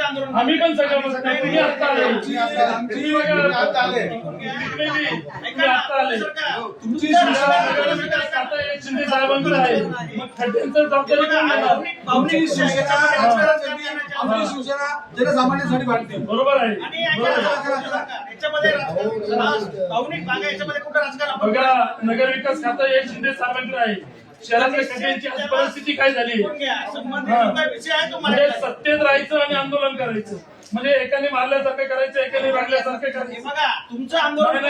आंदोलन आम्ही पण सगळं बसतो. तुम्ही आता आले. तुमची आता एक शिंदे साहेबांकडे आहे. मग खड्ड्यांचं जबाबदारी कोण घेणार? भावनिक शिवसेना जनसामान्यांसाठी भांडते. बरोबर आहे. याच्यामध्ये भावनिक भाग आहे, याच्यामध्ये कुठं राजकारण बघा, नगरविकास खातं हे शिंदे साहेबांकडे आहे. शहरातल्या खड्ड्यांची आज परिस्थिती काय झाली? म्हणजे सत्तेत राहायचं आणि आंदोलन करायचं. म्हणजे एकाने मारल्यासारखं करायचं, एकाने रागल्यासारखं करायचं. बघा, तुमचं आंदोलन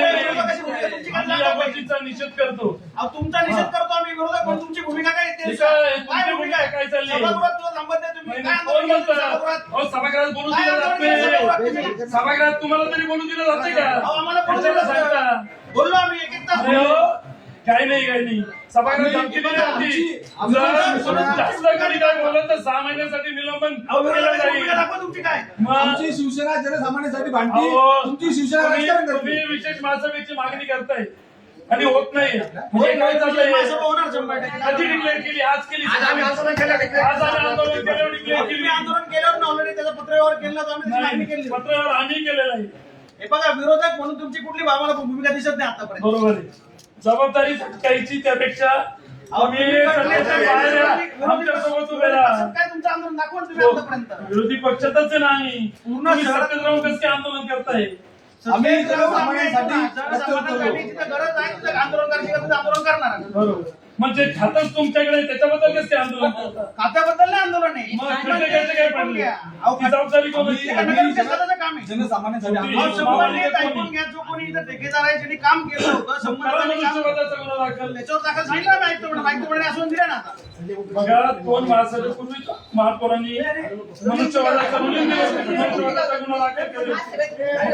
या गोष्टीचा निषेध करतो. तुमचा निषेध करतो आम्ही विरोधक, पण तुमची भूमिका काय येते? तुमची भूमिका काय चालली? सभागृहात तुला थांबत नाही तुम्ही. काय कोण आंदोलन केलं बोलतं? सभागृहात? अहो, सभागृहात बोलू दिलं जात नाही. सभागृहात तुम्हाला तरी बोलू दिलं जाते का? आम्हाला बोलू दिलं जातं. बोललो आम्ही एक एक तास अरे हो, काही नाही सभागृहात धमकी दिली होती. जर जास्त कधी काय बोलत तर 6 महिन्यासाठी निलंबन केलं जाईल. दाखवा तुमची काय. मग आमची शिवसेना जनसामान्यांसाठी भांडते. अहो, तुमची शिवसेना राजकारण करते. तुम्ही विशेष महासभेची मागणी करताय आणि होत नाही. म्हणजे काय चाललंय? होणार 100%. कधी डिक्लेअर केली? आज केली. आज आम्ही आंदोलन केलं. आज आम्ही आंदोलन केल्यावर डिक्लेअर केली. तुम्ही आंदोलन केल्यावर ना ऑलरेडी त्याचा पत्रव्यवहार केला, तर आम्ही त्याची मागणी केली. पत्रावर आम्ही केलेलं आहे. हे बघा, विरोधक म्हणून तुमची कुठली भावना भूमिका दिसत नाही आतापर्यंत. बरोबर आहे. जबाबदारी झटकायची त्यापेक्षा आम्ही सगळ्याच्या बाहेर या. आमच्यासोबत उभे राहा. काय तुमचं आंदोलन दाखवा ना तुम्ही आतापर्यंत. विरोधी पक्षातच आहे ना आम्ही. पूर्ण तुम्ही शहरात- सत्तेत राहून कसं काय आंदोलन करताय? आम्ही जनसामान्यांसाठी जनसामान्यांसाठी जिथं गरज आहे तिथं आंदोलन करायची, तिथं आंदोलन करणार. बरोबर. म्हणजे खातच तुमच्याकडे आहे, त्याच्याबद्दल कसं काय आंदोलन करतात? खात्याबद्दल नाही आंदोलन आहे. मग खड्डे घ्यायचे काय पडले? अहो, ती जबाबदारी कोणाची? ते नगरविकास खात्याचं काम आहे. जनसामान्यांसाठी तुम्ही- अहो, आंदोलन संबंधित ऐकून घ्या, जो कोणी इथं ठेकेदार आहे ज्यांनी काम केलं होतं त्याला संबंधित काम- मनुष्यवधाचा गुन्हा दाखल. त्याच्यावर दाखल सांगितलं आम्ही आयुक्तपणे असं दिलं ना आता. बघा, 2 मार्चपूर्वी महापौरांनी मनुष्यवधाचा गुन्हा दाखल केला.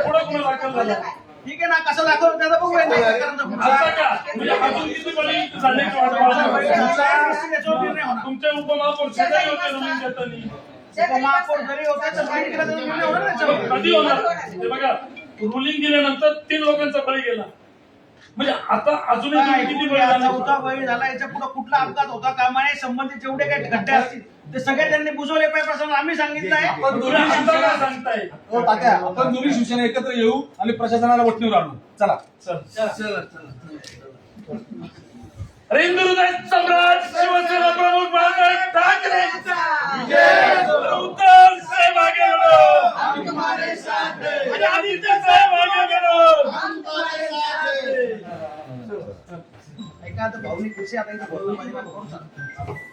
पुढे गुन्हा दाखल झाला. ठीक आहे ना, कसं दाखवलं त्याचा बघूया ना. आता का? म्हणजे अजून किती बळी झाल्याची वाट पाहता? त्याच्यावर निर्णय होणार. तुमचे उपमहापौर शेजारी होते रुलिंग देताना. महापौर जरी होता तर माहिती केला तर निर्णय होणार ना त्याच्यावर. कधी होणार? हे बघा, रुलिंग दिल्यानंतर 3 लोकांचा बळी गेला. म्हणजे आता अजूनही तुम्ही किती बळी झाला? चौथा बळी झाला, याच्या पुढे कुठला अपघात होता कामा नये. संबंधित जेवढे काही घटना असतील ते सगळे त्यांनी बुजवले पाहिजे असं आम्ही सांगितलंय. तुम्ही आता काय सांगताय? हो, तात्या, आपण दोन्ही शिवसेना एकत्र येऊ आणि प्रशासनाला वठणीवर आणू. चला. अरे हिंदुहृदय सम्राट शिवसेना प्रमुख बाळासाहेब ठाकरे उत्तर साहेब आगे बढ़ो. आणि आदित्य साहेब आगे बढ़ो. ऐका, आता भावनिक विषय आता इथं बोलणं माझी करू शकतो.